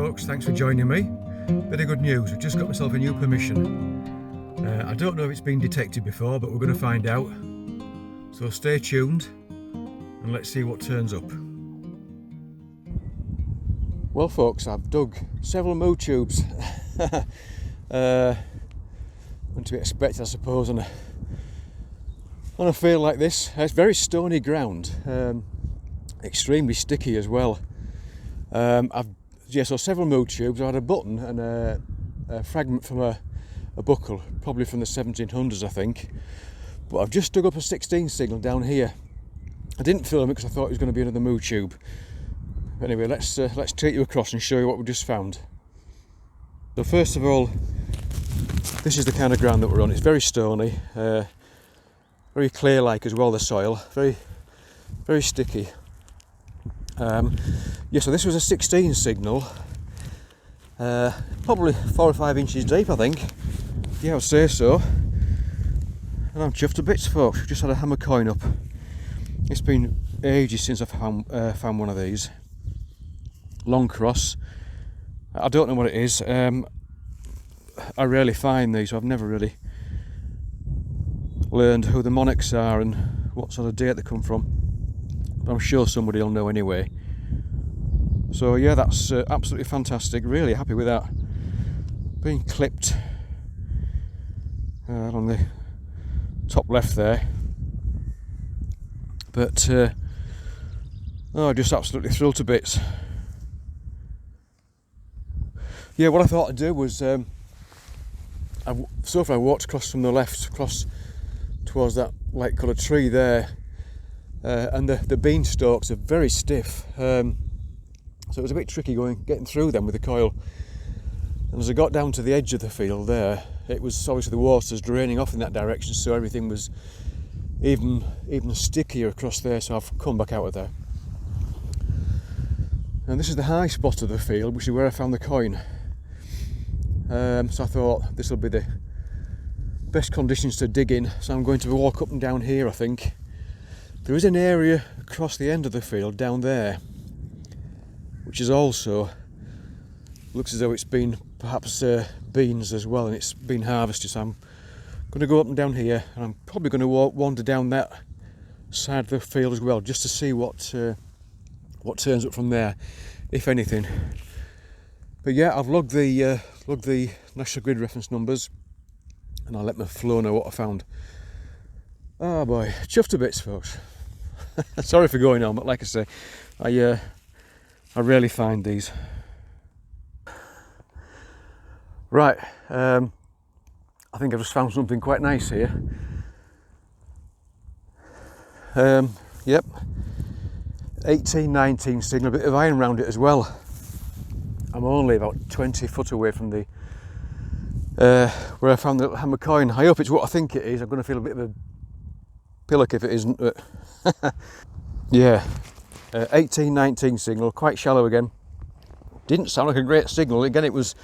folks, thanks for joining me. Bit of good news, I've just got myself a new permission. I don't know if it's been detected before, but we're going to find out. So stay tuned and let's see what turns up. Well folks, I've dug several moo tubes. And to be expected, I suppose, on a field like this. It's very stony ground, extremely sticky as well. So several moo tubes. I had a button and a fragment from a buckle, probably from the 1700s, I think. But I've just dug up a 16 signal down here. I didn't film it because I thought it was going to be another moo tube. But anyway, let's take you across and show you what we just found. So first of all, this is the kind of ground that we're on. It's very stony, very clay-like as well. The soil, very sticky. So this was a 16 signal, probably 4 or 5 inches deep, I think. Yeah, I'd say so. And I'm chuffed to bits, folks. We've just had a hammer coin up. It's been ages since I've found one of these. Long cross. I don't know what it is. I rarely find these, so I've never really learned who the monarchs are and what sort of date they come from. But I'm sure somebody will know anyway. So yeah, that's absolutely fantastic. Really happy with that. Being clipped on the top left there. But just absolutely thrilled to bits. Yeah, what I thought I'd do was, so far I walked across from the left, across towards that light coloured tree there, and the beanstalks are very stiff. So it was a bit tricky getting through them with the coil. And as I got down to the edge of the field there, it was obviously the water's draining off in that direction, so everything was even stickier across there, so I've come back out of there. And this is the high spot of the field, which is where I found the coin. So I thought this will be the best conditions to dig in, so I'm going to walk up and down here, I think. There is an area across the end of the field down there, which is also looks as though it's been perhaps beans as well, and it's been harvested. So I'm going to go up and down here, and I'm probably going to wander down that side of the field as well, just to see what turns up from there, if anything. But yeah, I've logged the National Grid reference numbers, and I'll let my flow know what I found. Oh boy, chuffed to bits, folks. Sorry for going on, but like I say, I rarely find these. Right, I think I've just found something quite nice here. Yep, 1819 signal, a bit of iron around it as well. I'm only about 20 foot away from the where I found the hammer coin. I hope it's what I think it is. I'm going to feel a bit of a pillock if it isn't. But yeah, 1819 signal, quite shallow again. Didn't sound like a great signal. Again, it was.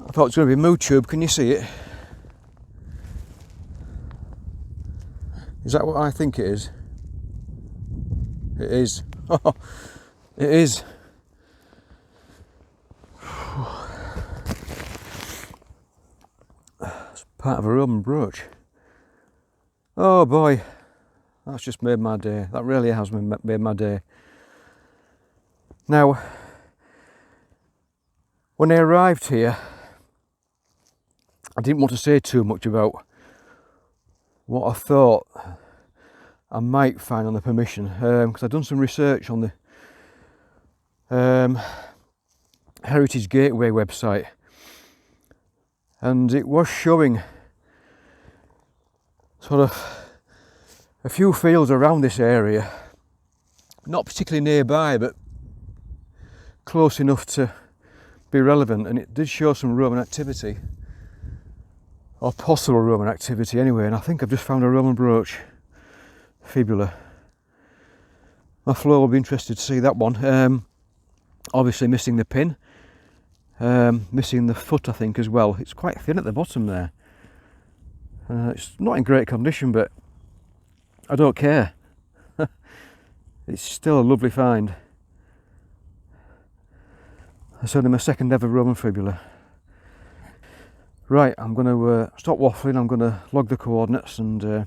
I thought it was going to be a moo tube. Can you see it? Is that what I think it is? It is. It is. It's part of a Roman brooch. Oh boy, that's just made my day. That really has made my day. Now, when I arrived here, I didn't want to say too much about what I thought I might find on the permission, because I'd done some research on the Heritage Gateway website, and it was showing sort of a few fields around this area, not particularly nearby, but close enough to be relevant, and it did show some Roman activity, or possible Roman activity anyway, and I think I've just found a Roman brooch, fibula. My flow will be interested to see that one. Obviously missing the pin, missing the foot I think as well. It's quite thin at the bottom there. It's not in great condition, but I don't care. It's still a lovely find. That's only my second ever Roman fibula. Right, I'm going to stop waffling. I'm going to log the coordinates and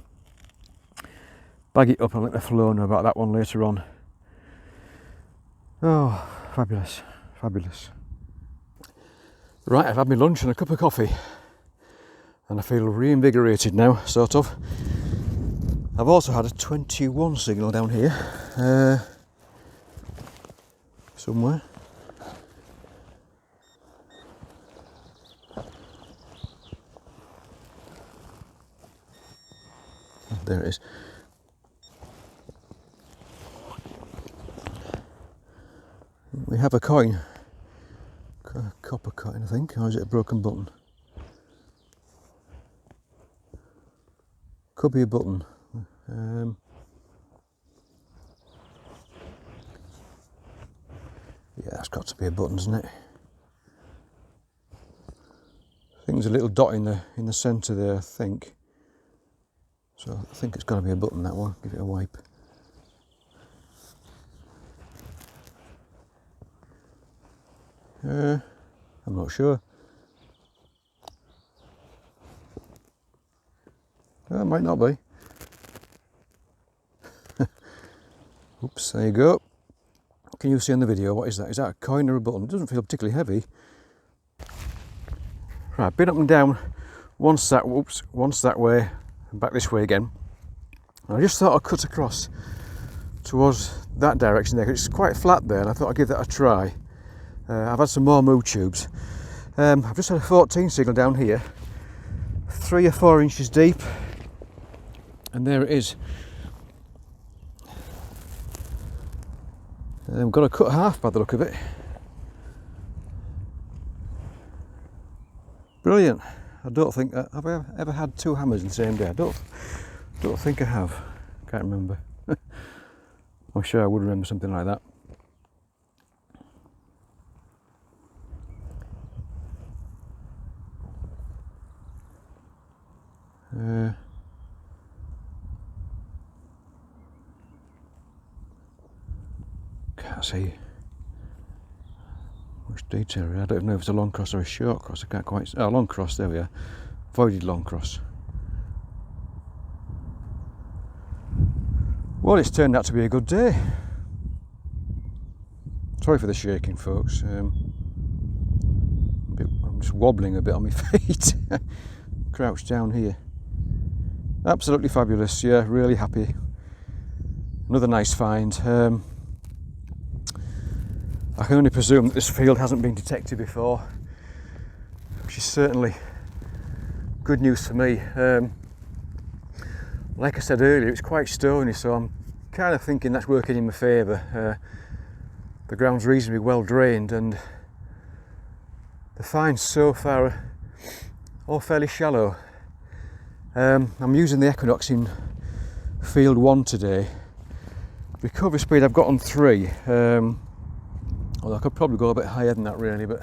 bag it up and let the flow know about that one later on. Oh, fabulous, fabulous. Right, I've had my lunch and a cup of coffee and I feel reinvigorated now, sort of. I've also had a 21 signal down here, somewhere. There it is. We have a coin, a copper coin I think, or is it a broken button? Could be a button. Yeah, that's got to be a button, isn't it? I think there's a little dot in the centre there, I think. So I think it's got to be a button, that one. Give it a wipe. I'm not sure. It might not be. Oops, there you go. Can you see on the video, what is that? Is that a coin or a button? It doesn't feel particularly heavy. Right, been up and down once that way and back this way again. And I just thought I'd cut across towards that direction there, because it's quite flat there, and I thought I'd give that a try. I've had some more moo tubes. I've just had a 14 signal down here, 3 or 4 inches deep, and there it is. We've got to cut half by the look of it. Brilliant. I don't think have I ever had 2 hammers in the same day. I don't think I have. Can't remember. I'm sure I would remember something like that. Can't see much detail. I don't know if it's a long cross or a short cross. I can't quite. Oh, long cross. There we are. Voided long cross. Well, it's turned out to be a good day. Sorry for the shaking, folks. I'm just wobbling a bit on my feet. Crouched down here. Absolutely fabulous. Yeah, really happy. Another nice find. I can only presume that this field hasn't been detected before, which is certainly good news for me. Like I said earlier, it's quite stony, so I'm kind of thinking that's working in my favour. The ground's reasonably well drained, and the finds so far are all fairly shallow. I'm using the Equinox in field 1 today. Recovery speed I've got on 3. Although I could probably go a bit higher than that really, but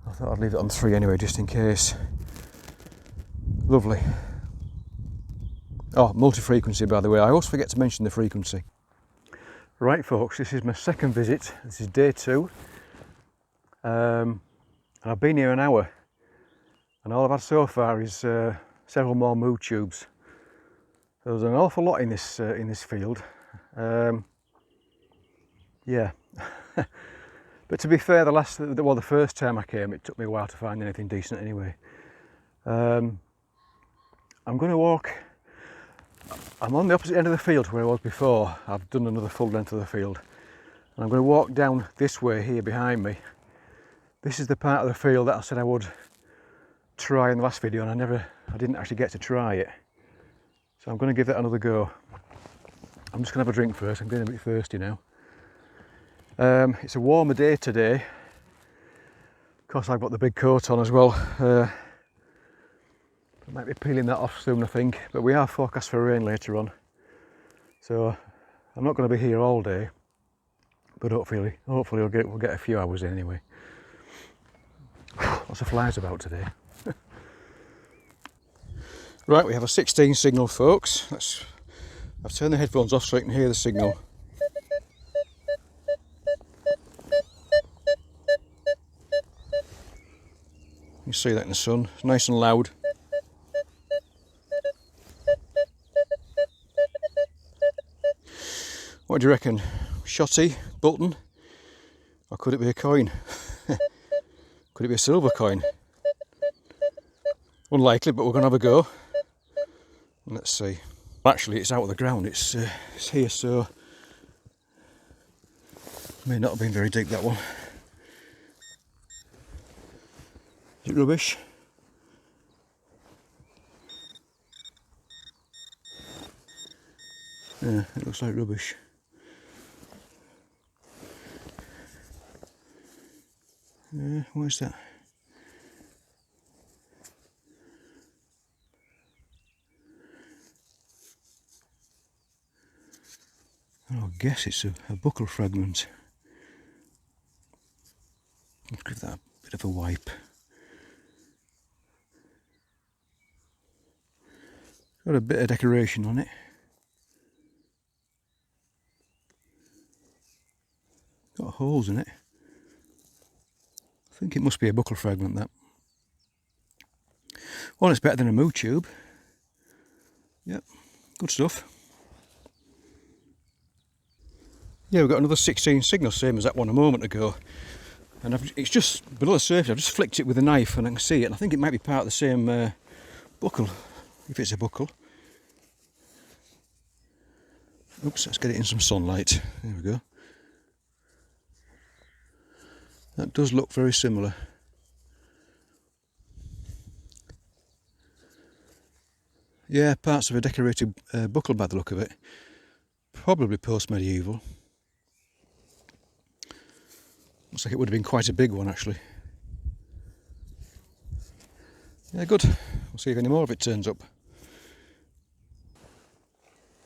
I thought I'd leave it on 3 anyway, just in case. Lovely. Oh, multi-frequency, by the way. I always forget to mention the frequency. Right, folks, this is my second visit. This is day 2. And I've been here an hour. And all I've had so far is several more moo tubes. So there's an awful lot in this field. Yeah. But to be fair, the first time I came, it took me a while to find anything decent anyway. I'm going to walk. I'm on the opposite end of the field where I was before. I've done another full length of the field. And I'm going to walk down this way here behind me. This is the part of the field that I said I would try in the last video, and I didn't actually get to try it. So I'm going to give that another go. I'm just going to have a drink first. I'm getting a bit thirsty now. It's a warmer day today. Of course, I've got the big coat on as well. I might be peeling that off soon, I think, but we are forecast for rain later on. So I'm not going to be here all day, but hopefully we'll get a few hours in anyway. Lots of flies about today. Right, we have a 16 signal, folks. I've turned the headphones off so I can hear the signal. see that in the sun. It's nice and loud. What do you reckon? Shotty, button, or could it be a coin? Could it be a silver coin? Unlikely, but we're going to have a go. Let's see. Actually, it's out of the ground. It's here, so may not have been very deep, that one. Is it rubbish? Yeah, it looks like rubbish. Where's that? I guess it's a buckle fragment. Let's give that a bit of a wipe. Got a bit of decoration on it. Got holes in it. I think it must be a buckle fragment, that. Well, it's better than a moo tube. Yep, good stuff. Yeah, we've got another 16 signal, same as that one a moment ago. And it's just below the surface. I've just flicked it with a knife and I can see it. And I think it might be part of the same buckle, if it's a buckle. Oops, let's get it in some sunlight. There we go. That does look very similar. Yeah, parts of a decorated buckle by the look of it. Probably post-medieval. Looks like it would have been quite a big one, actually. Yeah, good. We'll see if any more of it turns up.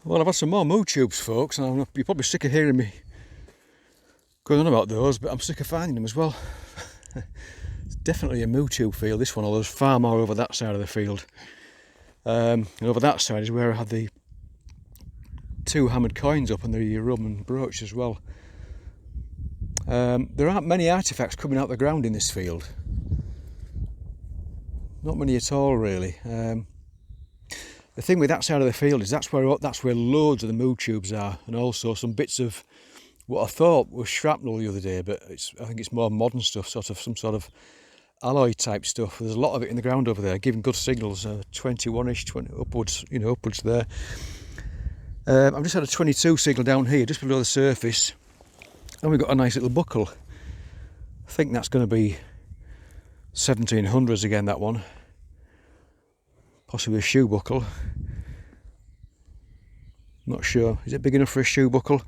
Well, I've had some more moo tubes, folks, and you're probably sick of hearing me going on about those, but I'm sick of finding them as well. It's definitely a moo tube field, this one, although there's far more over that side of the field. And over that side is where I had the 2 hammered coins up and the Roman brooch as well. There aren't many artefacts coming out of the ground in this field. Not many at all, really. The thing with that side of the field is that's where loads of the moo tubes are, and also some bits of what I thought was shrapnel the other day, but I think it's more modern stuff, some sort of alloy type stuff. There's a lot of it in the ground over there, giving good signals. 21ish, 20 upwards, upwards there. I've just had a 22 signal down here, just below the surface, and we've got a nice little buckle. I think that's going to be 1700s again, that one. Possibly a shoe buckle. Not sure. Is it big enough for a shoe buckle?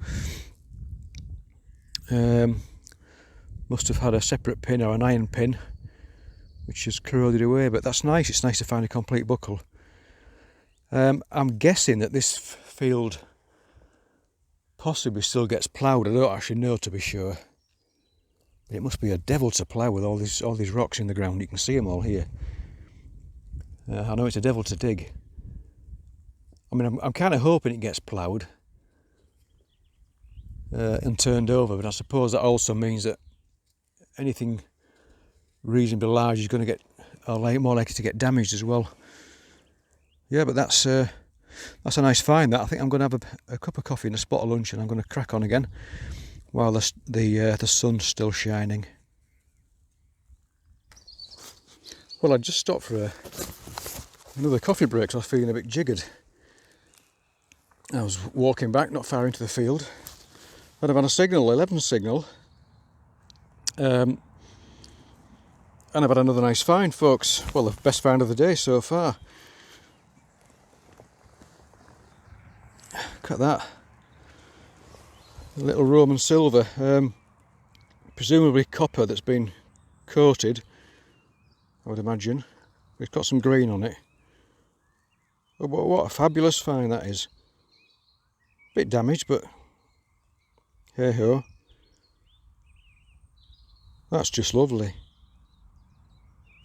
Must have had a separate pin or an iron pin, which has corroded away, but that's nice. It's nice to find a complete buckle. I'm guessing that this field possibly still gets ploughed. I don't actually know, to be sure. But it must be a devil to plough with all these rocks in the ground. You can see them all here. I know it's a devil to dig. I mean, I'm kind of hoping it gets ploughed and turned over, but I suppose that also means that anything reasonably large is going to get, or more likely to get damaged as well. Yeah, but that's a nice find. That I think I'm going to have a cup of coffee and a spot of lunch, and I'm going to crack on again while the sun's still shining. Well, I just stopped for another coffee break, so I was feeling a bit jiggered. I was walking back, not far into the field, and I've had a signal, 11 signal, and I've had another nice find, folks. Well, the best find of the day so far. Look at that. A little Roman silver, presumably copper that's been coated, I would imagine. It's got some green on it. What a fabulous find that is. Bit damaged, but hey ho. That's just lovely.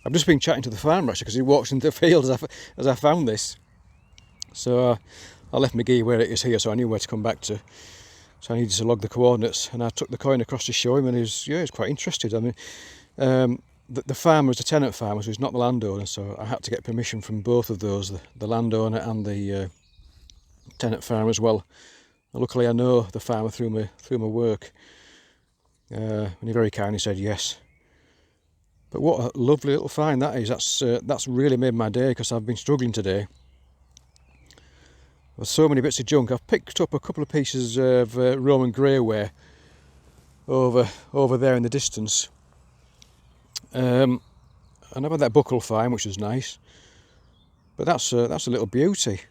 I've just been chatting to the farmer actually, because he walks into the field as I found this. So I left my gear where it is here, so I knew where to come back to. So I needed to log the coordinates, and I took the coin across to show him, and he was quite interested. I mean, the farmer was a tenant farmer, so he's not the landowner, so I had to get permission from both of those, the landowner and the tenant farmer as well. And luckily I know the farmer through my work, and he very kindly said yes. But what a lovely little find that is. That's really made my day, because I've been struggling today. There's so many bits of junk. I've picked up a couple of pieces of Roman greyware over there in the distance. And I've had that buckle find, which is nice. But that's a little beauty.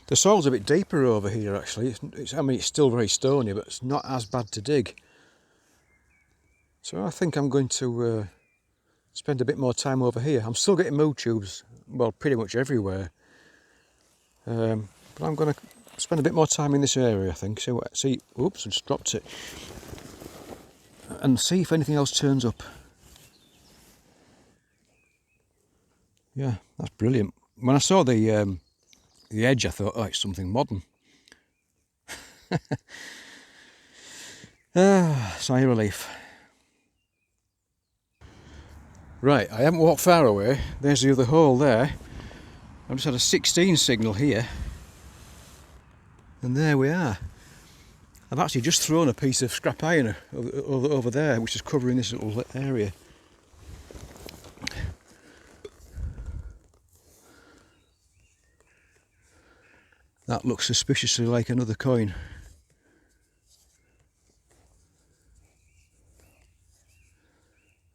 The soil's a bit deeper over here actually. I mean, it's still very stony, but it's not as bad to dig. So I think I'm going to spend a bit more time over here. I'm still getting mold tubes, well, pretty much everywhere. But I'm going to spend a bit more time in this area, I think. See, oops, I just dropped it. And see if anything else turns up. Yeah, that's brilliant. When I saw the edge, I thought, oh, it's something modern. Sigh of relief. Right, I haven't walked far away. There's the other hole there. I've just had a 16 signal here. And there we are. I've actually just thrown a piece of scrap iron over there, which is covering this little area. That looks suspiciously like another coin.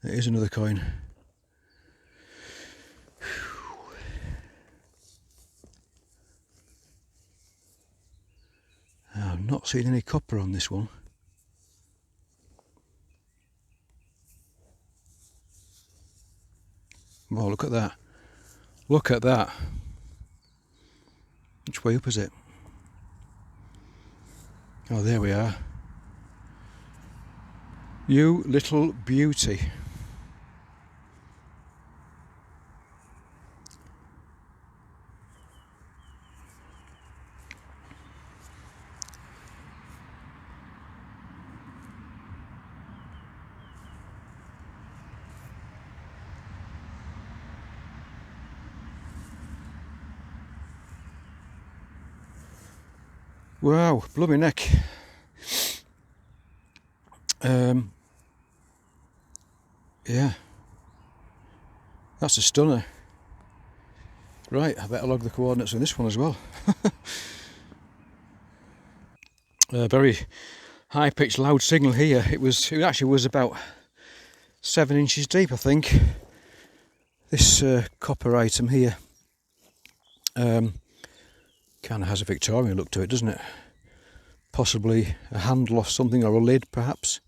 It is another coin. I've not seen any copper on this one. Oh, look at that. Look at that. Which way up is it? Oh, there we are. You little beauty. Wow, blooming neck. Yeah, that's a stunner. Right, I better log the coordinates on this one as well. A very high-pitched, loud signal here. It actually was about 7 inches deep, I think. This copper item here kind of has a Victorian look to it, doesn't it? Possibly a handle or something, or a lid, perhaps.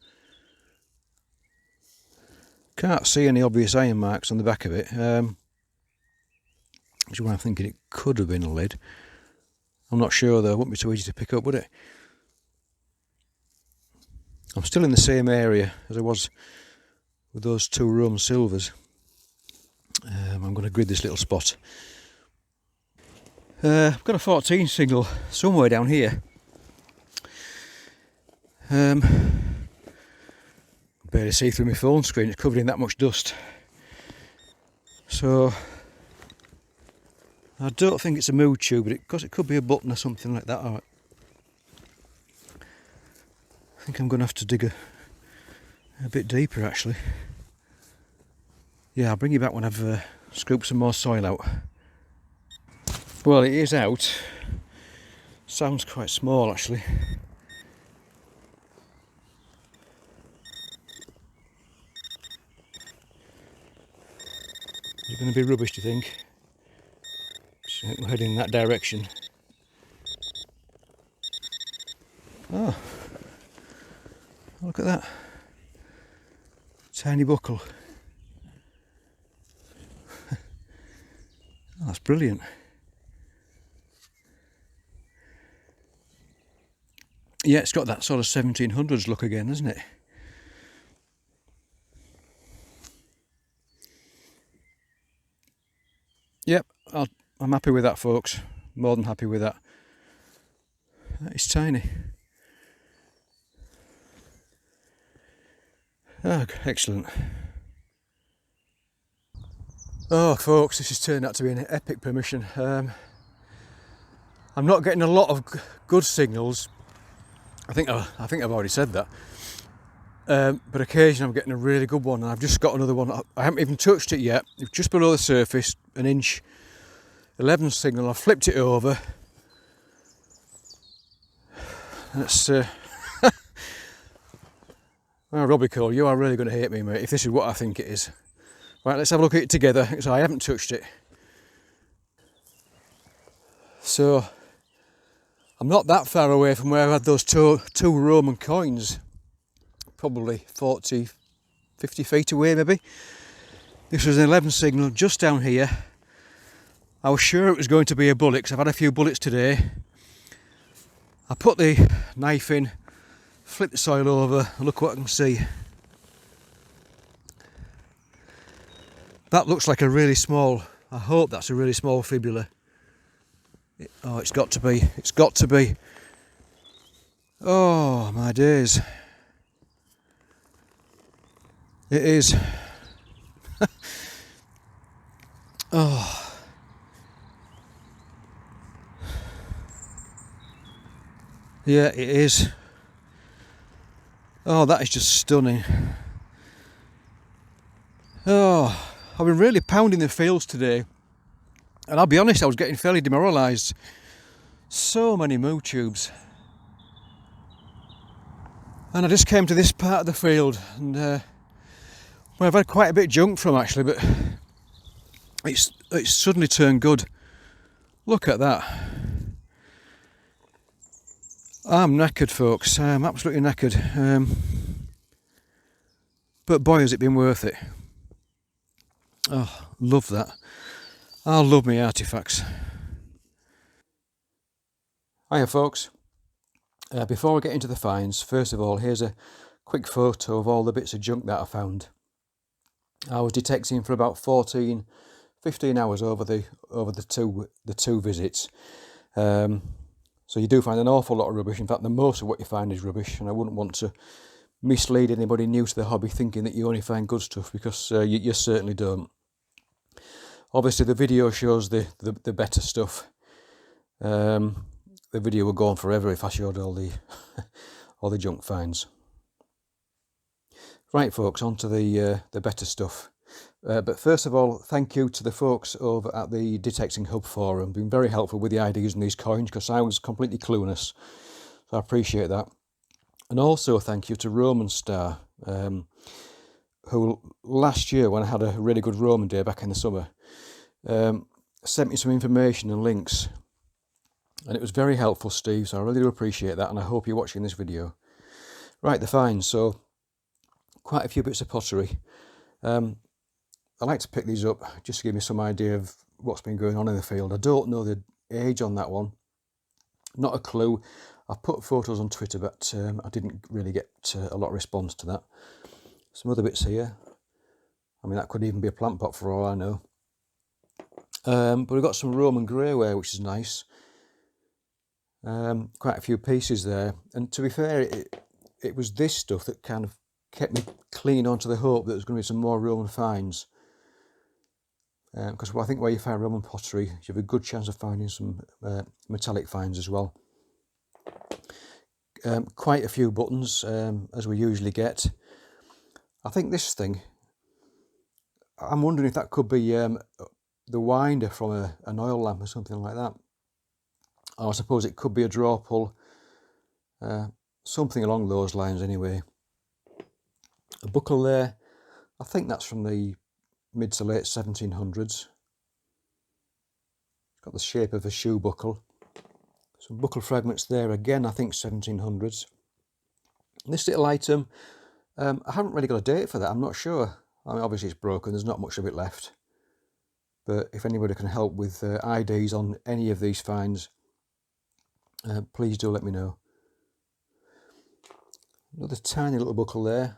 Can't see any obvious iron marks on the back of it, which is why I'm thinking it could have been a lid. I'm not sure though, it wouldn't be too easy to pick up, would it? I'm still in the same area as I was with those 2 Roman silvers. I'm going to grid this little spot. I've got a 14 signal somewhere down here. Barely see through my phone screen, it's covered in that much dust. So I don't think it's a mood tube, but it could be a button or something like that. I think I'm going to have to dig a bit deeper actually. Yeah, I'll bring you back when I've scooped some more soil out. Well, it is out. Sounds quite small actually. Is it going to be rubbish, do you think? So we're heading in that direction. Oh, look at that. Tiny buckle. Oh, that's brilliant. Yeah, it's got that sort of 1700s look again, hasn't it? Yep, I'm happy with that, folks. More than happy with that. It's tiny. Oh, excellent. Oh folks, this has turned out to be an epic permission. I'm not getting a lot of good signals. I think I've already said that. But occasionally I'm getting a really good one, and I've just got another one. I haven't even touched it yet. It's just below the surface, an inch, 11 signal. I flipped it over. That's oh, Robbie Cole, you are really going to hate me, mate, if this is what I think it is. Right, let's have a look at it together. So I haven't touched it. So I'm not that far away from where I had those two Roman coins. Probably 40, 50 feet away maybe. This was an 11 signal just down here. I was sure it was going to be a bullet because I've had a few bullets today. I put the knife in, flip the soil over, and look what I can see. That looks like a really small, I hope that's a really small fibula. Oh, it's got to be, it's got to be. Oh my days. It is. Oh. Yeah, it is. Oh, that is just stunning. Oh, I've been really pounding the fields today, and I'll be honest, I was getting fairly demoralised. So many moo tubes. And I just came to this part of the field, and well, I've had quite a bit of junk from actually, but it's suddenly turned good. Look at that. I'm knackered, folks. I'm absolutely knackered. But boy, has it been worth it. Oh, love that. I love me artefacts. Hiya, folks. Before we get into the finds, first of all, here's a quick photo of all the bits of junk that I found. I was detecting for about 15 hours over the two visits. So you do find an awful lot of rubbish. In fact, the most of what you find is rubbish, and I wouldn't want to mislead anybody new to the hobby thinking that you only find good stuff, because you certainly don't. Obviously the video shows the better stuff. The video would go on forever if I showed all the all the junk finds. Right folks, on to the better stuff. But first of all, thank you to the folks over at the Detecting Hub forum. Been very helpful with the ideas and these coins, because I was completely clueless. So I appreciate that. And also thank you to Roman Star, who last year, when I had a really good Roman day back in the summer, sent me some information and links. And it was very helpful, Steve, so I really do appreciate that, and I hope you're watching this video. Right, the finds. So quite a few bits of pottery. I like to pick these up just to give me some idea of what's been going on in the field. I don't know the age on that one. Not a clue. I've put photos on Twitter, but I didn't really get a lot of response to that. Some other bits here. I mean, that could even be a plant pot for all I know. But we've got some Roman greyware, which is nice. Quite a few pieces there. And to be fair, it was this stuff that kind of kept me clinging on to the hope that there's going to be some more Roman finds. Because I think where you find Roman pottery, you have a good chance of finding some metallic finds as well. Quite a few buttons, as we usually get. I think this thing, I'm wondering if that could be the winder from an oil lamp or something like that. Or I suppose it could be a draw pull, something along those lines anyway. A buckle there, I think that's from the mid to late 1700s. Got the shape of a shoe buckle. Some buckle fragments there again, I think 1700s. This little item, I haven't really got a date for that, I'm not sure. I mean, obviously it's broken, there's not much of it left. But if anybody can help with IDs on any of these finds, please do let me know. Another tiny little buckle there.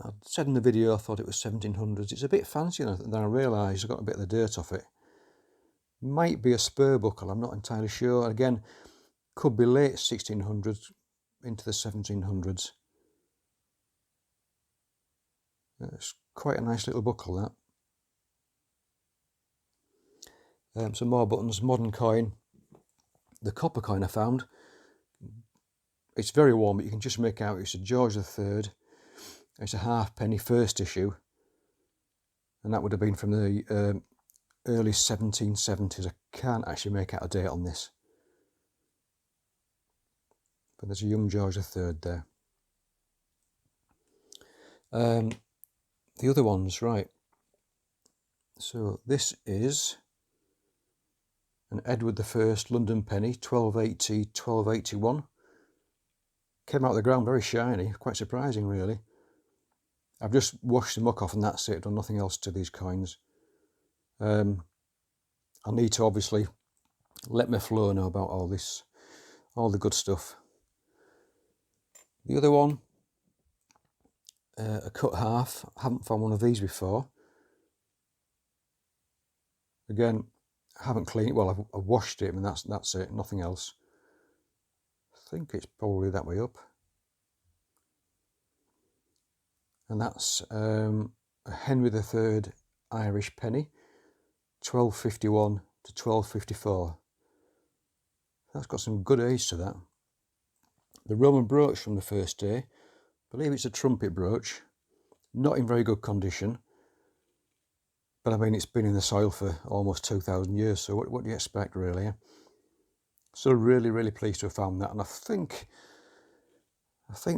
I said in the video I thought it was 1700s. It's a bit fancier than I realised. I got a bit of the dirt off it. Might be a spur buckle, I'm not entirely sure. Again, could be late 1600s into the 1700s. It's quite a nice little buckle, that. Some more buttons, modern coin. The copper coin I found, it's very warm, but you can just make out it's a George III. It's a halfpenny first issue, and that would have been from the early 1770s. I can't actually make out a date on this, but there's a young George III there. The other ones, right, so this is an Edward I London penny, 1280, 1281. Came out of the ground very shiny, quite surprising really. I've just washed the muck off and that's it, done nothing else to these coins. I need to obviously let my flow know about all this, all the good stuff. The other one, a cut half. I haven't found one of these before. Again, I haven't cleaned it. Well, I've washed it, and that's it, nothing else. I think it's probably that way up. And that's a Henry III Irish penny, 1251 to 1254. That's got some good age to that. The Roman brooch from the first day, I believe it's a trumpet brooch, not in very good condition, but I mean it's been in the soil for almost 2,000 years, so what do you expect really? So really pleased to have found that, and I think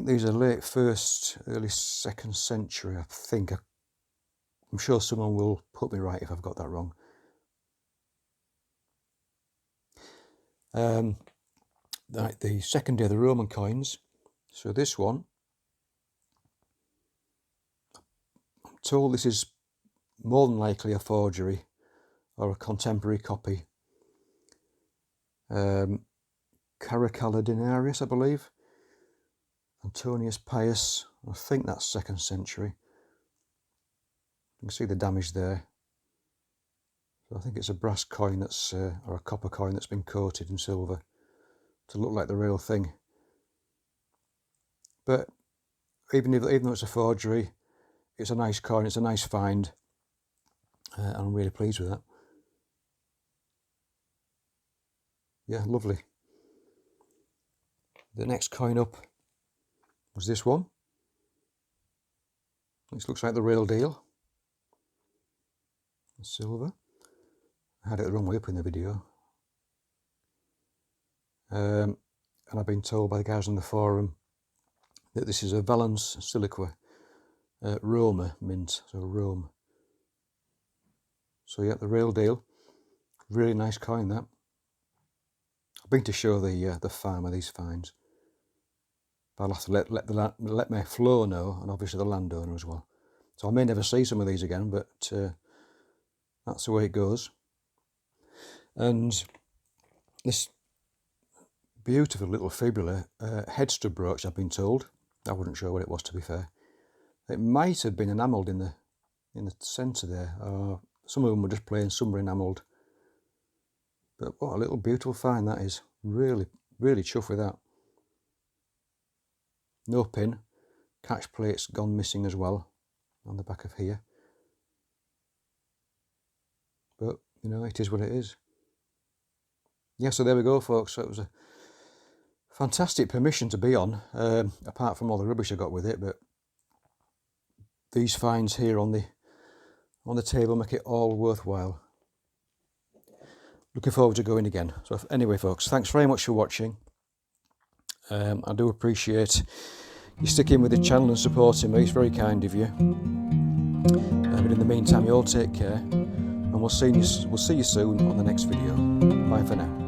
these are late 1st, early 2nd century, I think. I'm sure someone will put me right if I've got that wrong. Like the second day of the Roman coins. So this one, I'm told this is more than likely a forgery or a contemporary copy. Caracalla denarius, I believe. Antonius Pius, I think that's 2nd century. You can see the damage there. So I think it's a brass coin that's, or a copper coin that's been coated in silver to look like the real thing. But even though it's a forgery, it's a nice coin, it's a nice find, and I'm really pleased with that. Yeah, lovely. The next coin up was this one. This looks like the real deal. Silver. I had it the wrong way up in the video. And I've been told by the guys on the forum that this is a Valence Siliqua Roma mint, so Rome. So yeah, the real deal. Really nice coin, that. I've been to show the farmer these finds, but I'll have to let my flow know, and obviously the landowner as well. So I may never see some of these again, but that's the way it goes. And this beautiful little fibula headstub brooch, I've been told. I wasn't sure what it was, to be fair. It might have been enamelled in the centre there, or some of them were just plain, some were enamelled. But what a little beautiful find that is. Really chuffed with that. No pin. Catch plate's gone missing as well on the back of here. But, you know, it is what it is. Yeah, so there we go, folks. So it was a fantastic permission to be on, apart from all the rubbish I got with it. But these finds here on the table make it all worthwhile. Looking forward to going again. So anyway, folks, thanks very much for watching. I do appreciate you sticking with the channel and supporting me. It's very kind of you. But in the meantime, you all take care, and we'll see you soon on the next video. Bye for now.